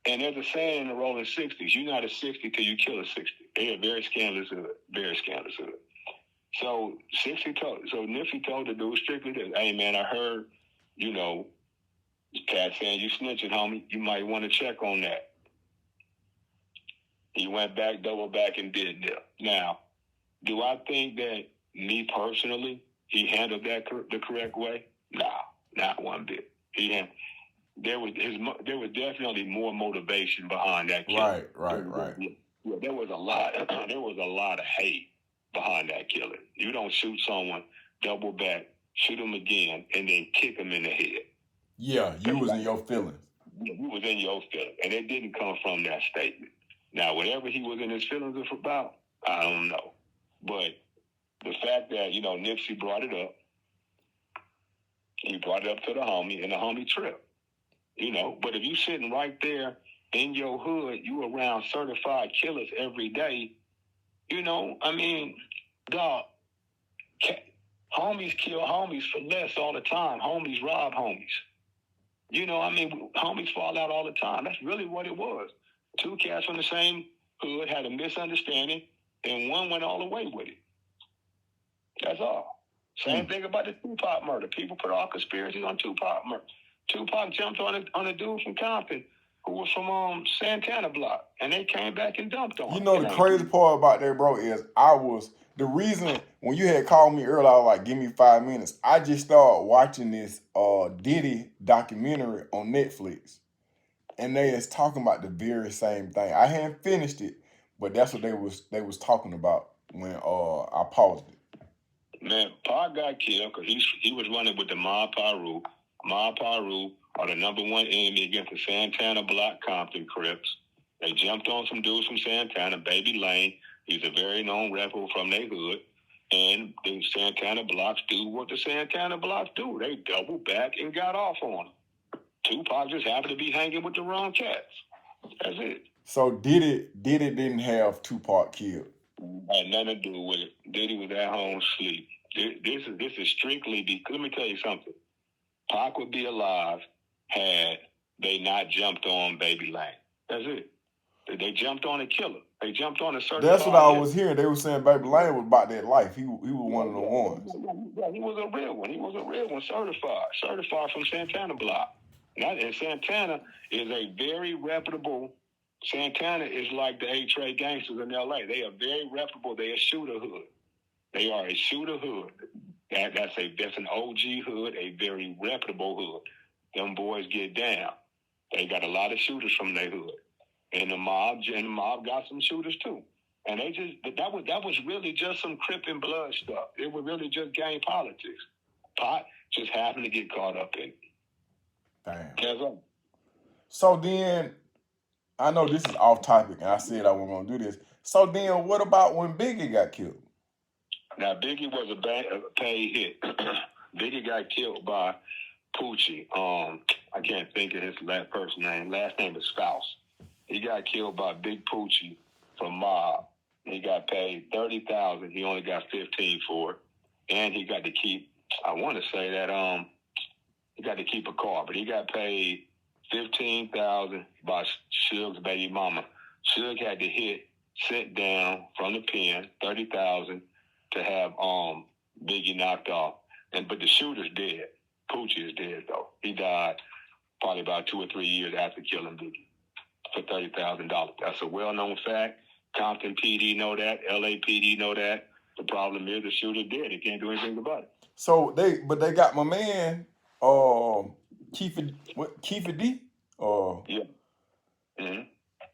and there's a saying in the rolling 60s, you're not a 60 till you kill a 60. They are very scandalous of it. Very scandalous of it. So Nipsey told the dude strictly this, hey man, I heard, you know, Cat saying you snitching, homie. You might want to check on that. He went back, double back, and did Nip. Now, do I think that me personally, he handled that the correct way? No, not one bit. There was definitely more motivation behind that killing. Right. Yeah, there was a lot. There was a lot of hate behind that killing. You don't shoot someone, double back, shoot him again, and then kick him in the head. Yeah, you was in your feelings. You was in your feelings, and it didn't come from that statement. Now, whatever he was in his feelings about, I don't know. But the fact that, you know, Nipsey brought it up, he brought it up to the homie, and the homie tripped. You know, but if you sitting right there in your hood, you around certified killers every day, you know, I mean, dog, homies kill homies for less all the time. Homies rob homies. You know, I mean, homies fall out all the time. That's really what it was. Two cats from the same hood had a misunderstanding, and one went all the way with it. That's all. Same thing about the Tupac murder. People put all conspiracies on Tupac murder. Tupac jumped on a dude from Compton who was from Santana Block, and they came back and dumped on him. You know, the crazy part about that, bro, is the reason when you had called me earlier, I was like, give me 5 minutes. I just started watching this Diddy documentary on Netflix, and they is talking about the very same thing. I hadn't finished it, but that's what they was talking about when I paused it. Man, Pac got killed because he was running with the Mob Piru. Mob Piru are the number one enemy against the Santana Block Compton Crips. They jumped on some dudes from Santana, Baby Lane. He's a very known rebel from their hood. And the Santana Blocks do what the Santana Blocks do. They double back and got off on him. Tupac just happened to be hanging with the wrong cats. That's it. So Diddy didn't have Tupac killed. Had nothing to do with it. Diddy was at home asleep. This is strictly because, let me tell you something. Pac would be alive had they not jumped on Baby Lane. That's it. They jumped on a killer. They jumped on a certain. That's what I was hearing. They were saying Baby Lane was about that life. He was one of the ones. Yeah, he was a real one. He was a real one, certified from Santana Block. And Santana is a very reputable. Santana is like the A-Trade gangsters in L.A. They are very reputable. They are shooter hood. They are a shooter hood. That's an OG hood, a very reputable hood. Them boys get down. They got a lot of shooters from their hood. And the mob got some shooters too. And that was really just some Crip and blood stuff. It was really just gang politics. Pot just happened to get caught up in it. Damn. So then, I know this is off topic, and I said I wasn't going to do this. So then, what about when Biggie got killed? Now, Biggie was a paid hit. Biggie got killed by Poochie. I can't think of his first name. Last name is Spouse. He got killed by Big Poochie from Mob. He got paid $30,000. He only got $15,000 for it, and he got to keep. I want to say that he got to keep a car, but he got paid $15,000 by Suge's baby mama. Suge had to sit down from the pen, $30,000 to have Biggie knocked off. But the shooter's dead. Poochie is dead though. He died probably about 2 or 3 years after killing Biggie for $30,000. That's a well-known fact. Compton PD know that. LAPD know that. The problem is the shooter dead. They can't do anything about it. So they got my man Kiefer D. Yeah. Mm-hmm.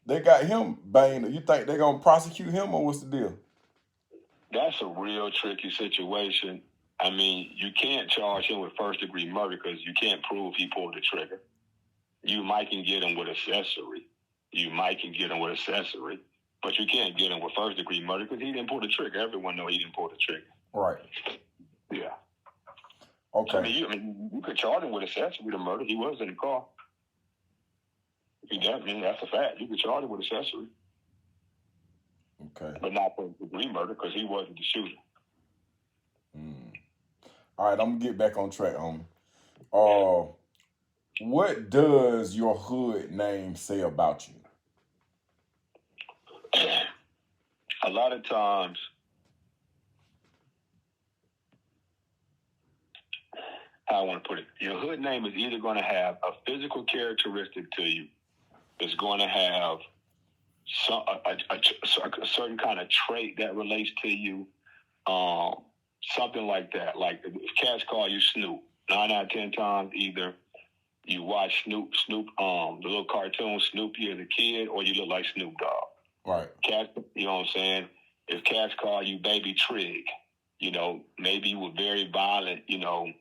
They got him banged. You think they're gonna prosecute him, or what's the deal? That's a real tricky situation. I mean, you can't charge him with first-degree murder because you can't prove he pulled the trigger. You might can get him with accessory. But you can't get him with first-degree murder because he didn't pull the trigger. Everyone knows he didn't pull the trigger. Right. Yeah. Okay. I mean, you could charge him with accessory to murder. He was in the car. You I mean, that's a fact. You can charge him with accessory. Okay. But not for degree murder because he wasn't the shooter. All right, I'm gonna get back on track, homie. What does your hood name say about you? A lot of times, how I want to put it, your hood name is either going to have a physical characteristic to you. It's going to have a certain kind of trait that relates to you. Something like that. Like if cats call you Snoop, 9 out of 10 times either you watch Snoop, the little cartoon Snoopy as a kid, or you look like Snoop Dogg. Right. Cats, you know what I'm saying? If cats call you Baby Trig, you know, maybe you were very violent, you know,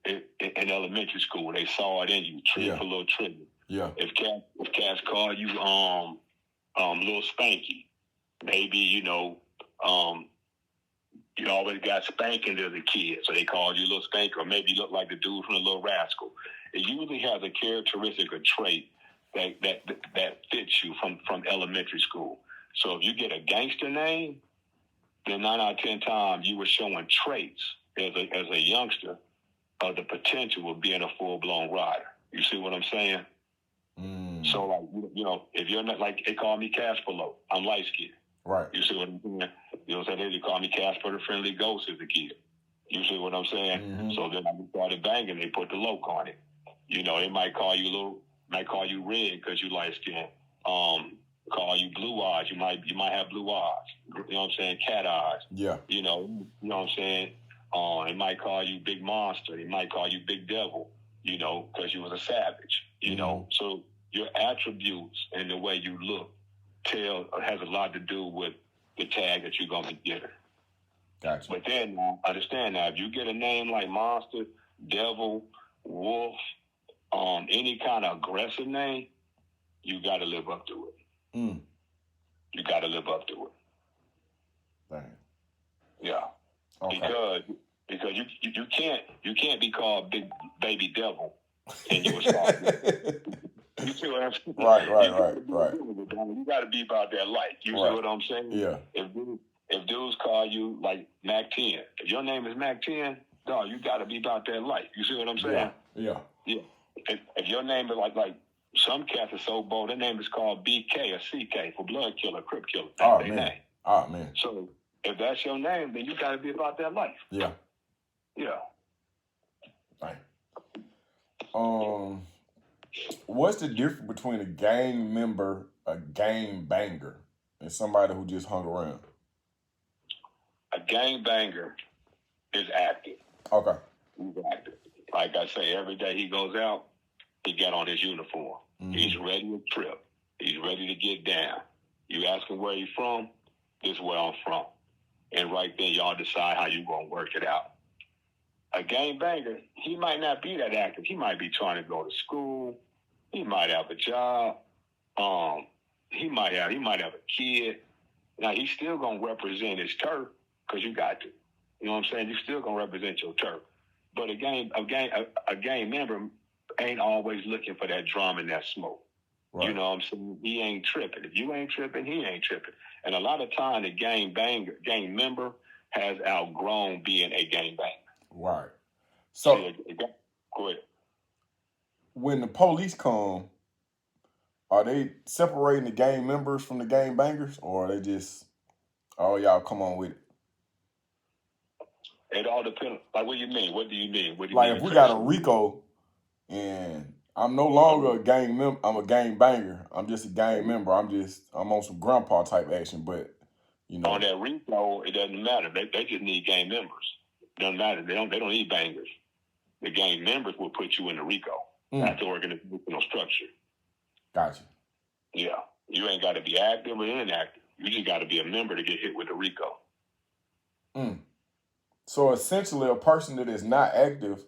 in elementary school. They saw it in you, Trig for little Trig. Yeah. If cats call you Little Spanky, maybe, you know, you always got spanking as a kid, so they called you Little Spank, or maybe you look like the dude from the Little Rascal. It usually has a characteristic or trait that fits you from elementary school. So if you get a gangster name, then 9 out of 10 times you were showing traits as a youngster of the potential of being a full-blown rider. You see what I'm saying? So, like, you know, if you're not, like, they call me Casper Loc. I'm light-skinned. Right. You see what I'm saying? You know what I'm saying? They call me Casper the Friendly Ghost as a kid. You see what I'm saying? So then I started banging. They put the Loc on it. You know, they might call you red because you light-skinned. Call you blue eyes. You might have blue eyes. You know what I'm saying? Cat eyes. Yeah. You know what I'm saying? It might call you Big Monster. It might call you Big Devil. You know, because you was a savage. You know, so your attributes and the way you look has a lot to do with the tag that you're gonna be getting. Gotcha. But then understand now, if you get a name like Monster, Devil, Wolf, any kind of aggressive name, you got to live up to it. You got to live up to it. Dang. Yeah. Okay. Because you can't be called Big Baby Devil and you a star. You see what I'm saying? Right. You got to be about that life. You see what I'm saying? Yeah. If dudes call you like Mac 10, if your name is Mac 10, dog, you got to be about that life. You see what I'm saying? Yeah. If your name is like some cats are so bold, their name is called BK or CK for blood killer, Crip killer. That's their name. Oh, man. So if that's your name, then you got to be about that life. Yeah. Right. What's the difference between a gang member, a gang banger, and somebody who just hung around? A gang banger is active. Okay. He's active. Like I say, every day he goes out, he got on his uniform. He's ready to trip. He's ready to get down. You ask him where he's from, this is where I'm from. And right then, y'all decide how you going to work it out. A gang banger, he might not be that active. He might be trying to go to school. He might have a job. He might have a kid. Now, he's still going to represent his turf because you got to. You know what I'm saying? You're still going to represent your turf. But a gang member ain't always looking for that drama and that smoke. Right. You know what I'm saying? He ain't tripping. If you ain't tripping, he ain't tripping. And a lot of time, the gang member has outgrown being a gang banger. Right. So, go ahead. When the police come, are they separating the gang members from the gang bangers, or are they just, oh, y'all come on with it? It all depends. Like, what do you mean? What do you mean? Like, if we got a RICO and I'm no longer a gang member, I'm a gang banger. I'm just a gang member. I'm on some grandpa type action, but, you know. On that RICO, it doesn't matter. They just need gang members. It doesn't matter. They don't need bangers. The gang members will put you in the RICO. That's the organizational structure. Gotcha. Yeah. You ain't got to be active or inactive. You just got to be a member to get hit with the RICO. So essentially, a person that is not active,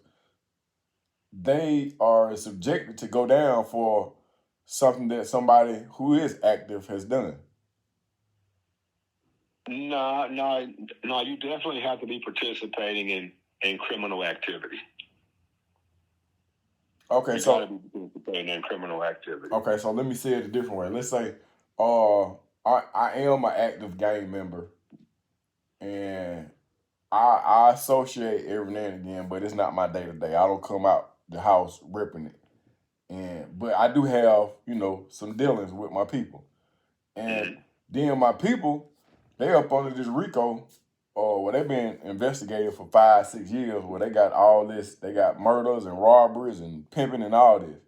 they are subjected to go down for something that somebody who is active has done. No. You definitely have to be participating in criminal activity. Okay, You gotta be participating in criminal activity. Okay, so let me say it a different way. Let's say, I am an active gang member, and I associate every now and again, but it's not my day to day. I don't come out the house ripping it, but I do have some dealings with my people, and then my people they up under this RICO, where they've been investigated for 5-6 years, where they got all this, they got murders and robberies and pimping and all this.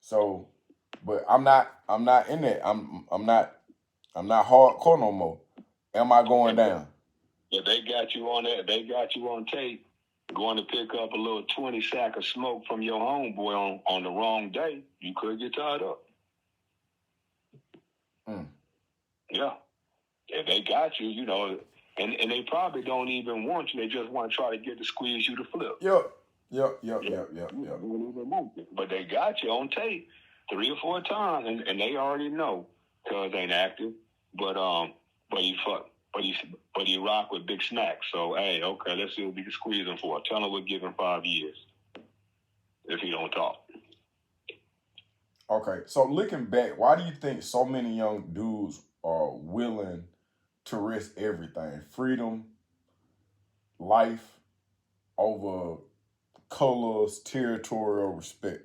So, but I'm not in that. I'm not hardcore no more. Am I going down? If they got you on that, they got you on tape going to pick up a little 20 sack of smoke from your homeboy on the wrong day, you could get tied up. Yeah. If they got you, and they probably don't even want you. They just want to try to squeeze you to flip. Yep. But they got you on tape 3 or 4 times, and they already know because ain't active. But he rock with big snacks. So hey, okay, let's see what we can squeeze him for. Tell him we'll give him 5 years if he don't talk. Okay, so looking back, why do you think so many young dudes are willing to risk everything, freedom, life, over colors, territorial respect?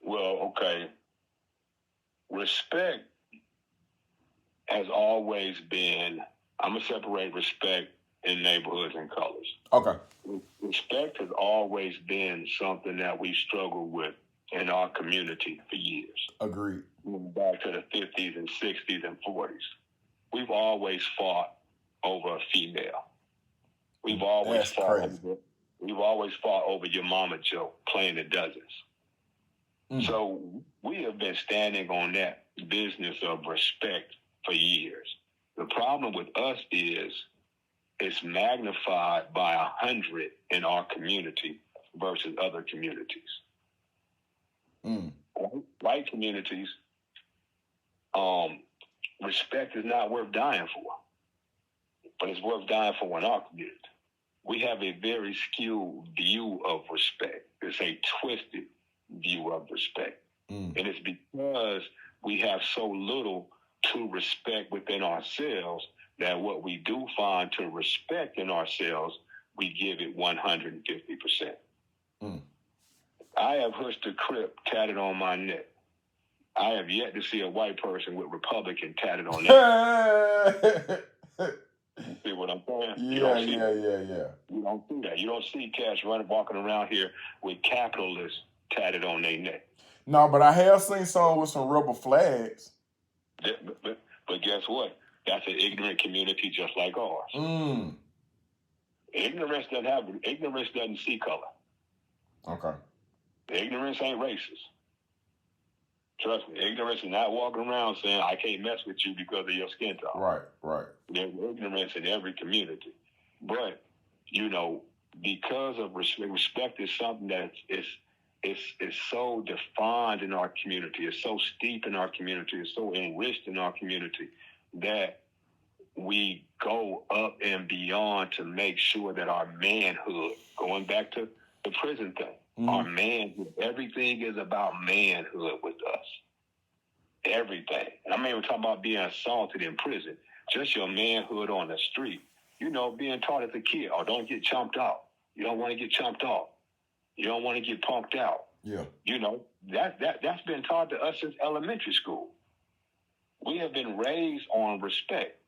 Well, okay. Respect has always been, I'm going to separate respect in neighborhoods and colors. Okay. Respect has always been something that we struggled with in our community for years. Agreed. Moving back to the 50s and 60s and 40s. We've always fought over a female. We've always fought over your mama joke, playing the dozens. So we have been standing on that business of respect for years. The problem with us is it's magnified by 100 in our community versus other communities. White communities, respect is not worth dying for, but it's worth dying for in our community. We have a very skewed view of respect. It's a twisted view of respect. And it's because we have so little to respect within ourselves that what we do find to respect in ourselves, we give it 150%. I have Hush the Crip tatted on my neck. I have yet to see a white person with Republican tatted on their neck. You see what I'm saying? Yeah. You don't see that. You don't see cats walking around here with capitalists tatted on their neck. No, but I have seen some with some rubber flags. But guess what? That's an ignorant community just like ours. Ignorance doesn't see color. Okay. Ignorance ain't racist. Trust me, ignorance is not walking around saying, I can't mess with you because of your skin tone. Right. There's ignorance in every community. But, because of respect is something that is so defined in our community, it's so steep in our community, it's so enriched in our community that we go up and beyond to make sure that our manhood, going back to the prison thing, our manhood, everything is about manhood with us. Everything. And I'm not even talking about being assaulted in prison, just your manhood on the street. Being taught as a kid, don't get chomped out. You don't want to get chomped off. You don't want to get punked out. Yeah. That's been taught to us since elementary school. We have been raised on respect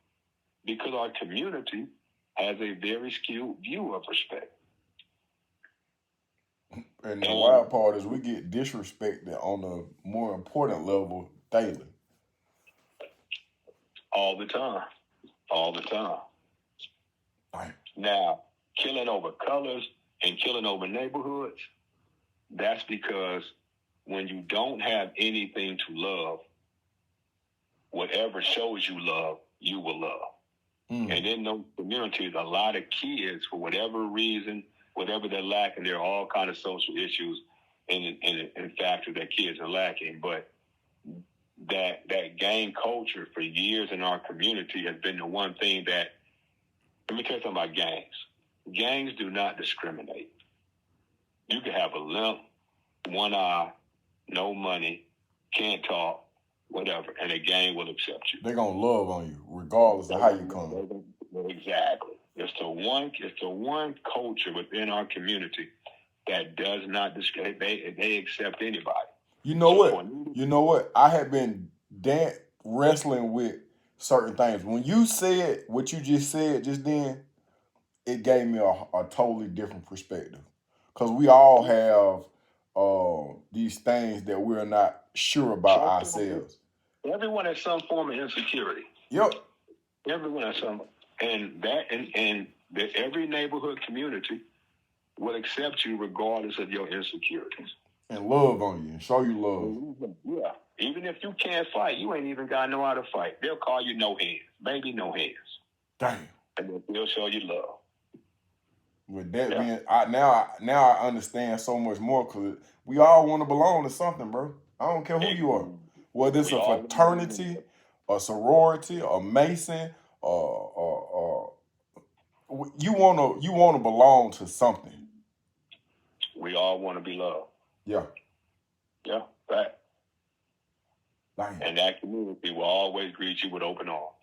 because our community has a very skewed view of respect. And the wild part is we get disrespected on a more important level daily. All the time. Right. Now, killing over colors and killing over neighborhoods, that's because when you don't have anything to love, whatever shows you love, you will love. And in those communities, a lot of kids, for whatever reason, whatever they're lacking, there are all kind of social issues and factors that kids are lacking. But that gang culture for years in our community has been the one thing that, let me tell you something about gangs. Gangs do not discriminate. You can have a limp. one eye, no money, can't talk, whatever, and the gang will accept you. They're gonna love on you regardless of how you come. Exactly. It's the one culture within our community that does not discriminate. They accept anybody. You know what? You know what? I have been wrestling with certain things. When you said what you just said just then, it gave me a totally different perspective. Because we all have these things that we're not sure about ourselves. Everyone has some form of insecurity. Yep. Everyone has some, and every neighborhood community will accept you regardless of your insecurities. And love on you and show you love. Yeah. Even if you can't fight, you ain't even got to know how to fight. They'll call you no hands. Baby, no hands. Damn. And they'll show you love. With that being, now I understand so much more because we all want to belong to something, bro. I don't care who you are. Whether it's a fraternity, a sorority, a mason, you wanna belong to something. We all want to be loved. Yeah. Yeah, right. Damn. And that community will always greet you with open arms.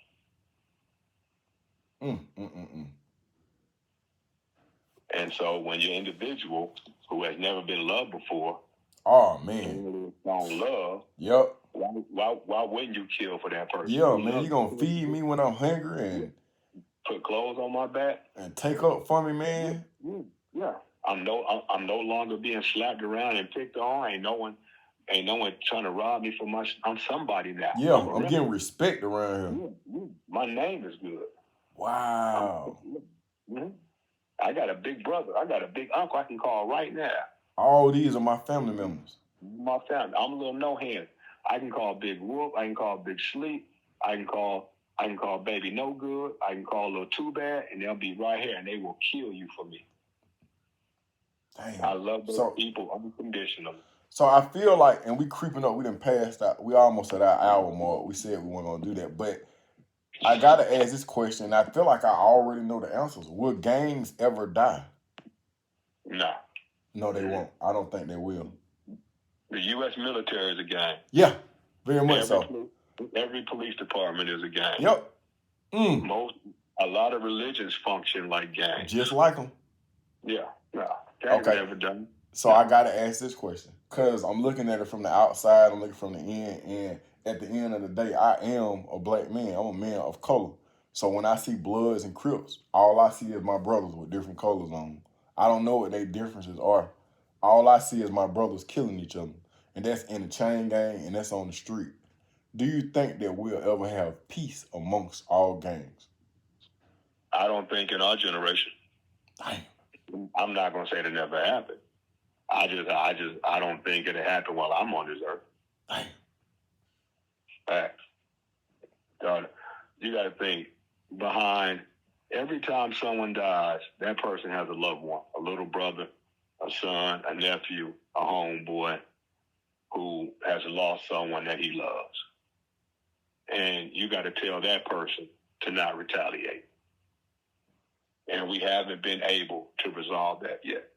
And so when you're an individual who has never been loved before, oh man, don't love. Yep. Why wouldn't you kill for that person? Yeah, man, you gonna feed me when I'm hungry and put clothes on my back and take up for me, man. Yeah. I'm no longer being slapped around and picked on. Ain't no one trying to rob me for I'm somebody now. Yeah, I'm getting respect around here. My name is good. Wow. I got a big brother. I got a big uncle I can call right now. All these are my family members. My family. I'm a little no hand. I can call Big Whoop. I can call Big Sleep. I can call Baby No Good. I can call Little Too Bad, and they'll be right here, and they will kill you for me. Damn. I love those people unconditionally. So I feel like, and we creeping up, we done passed out, we almost at our hour mark. We said we weren't gonna do that, but I gotta ask this question. I feel like I already know the answers. Will gangs ever die? No. No, they won't. I don't think they will. The U.S. military is a gang. Yeah, very much so. Every police department is a gang. Yep. A lot of religions function like gangs. Just like them. Yeah. No. Gangs never done. So I gotta ask this question because I'm looking at it from the outside. I'm looking from the end, and at the end of the day, I am a black man. I'm a man of color. So when I see Bloods and Crips, all I see is my brothers with different colors on them. I don't know what their differences are. All I see is my brothers killing each other, and that's in the chain gang, and that's on the street. Do you think that we'll ever have peace amongst all gangs? I don't think in our generation. Damn. I'm not gonna say it never happened. I don't think it'll happen while I'm on this earth. Damn. Facts. You got to think, behind every time someone dies, that person has a loved one, a little brother, a son, a nephew, a homeboy who has lost someone that he loves. And you got to tell that person to not retaliate. And we haven't been able to resolve that yet.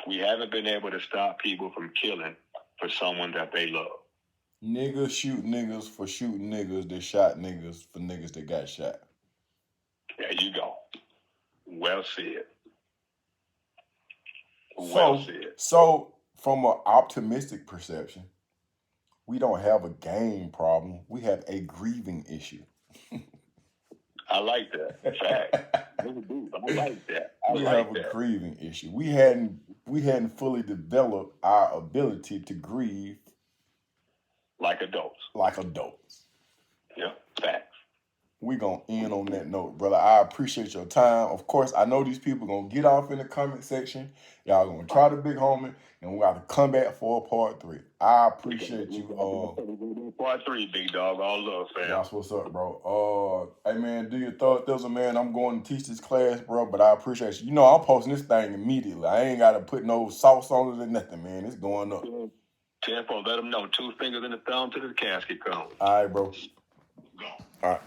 We haven't been able to stop people from killing for someone that they love. Niggas shoot niggas for shooting niggas that shot niggas for niggas that got shot. There you go. Well said. So from an optimistic perception, we don't have a game problem. We have a grieving issue. I like that. Fact. I like that. We have a grieving issue. We hadn't fully developed our ability to grieve like adults. Yeah, facts. We gonna end on that note, brother. I appreciate your time. Of course, I know these people gonna get off in the comment section. Y'all gonna try the big homie, and we got to come back for a part 3. I appreciate you. Part 3, big dog. All love, fam. That's what's up, bro. Hey man, do your thug thizzle, man. I'm going to teach this class, bro. But I appreciate you. You know, I'm posting this thing immediately. I ain't gotta put no sauce on it or nothing, man. It's going up. Tempo, let them know. 2 fingers in the thumb to the casket comes. All right, bro. All right.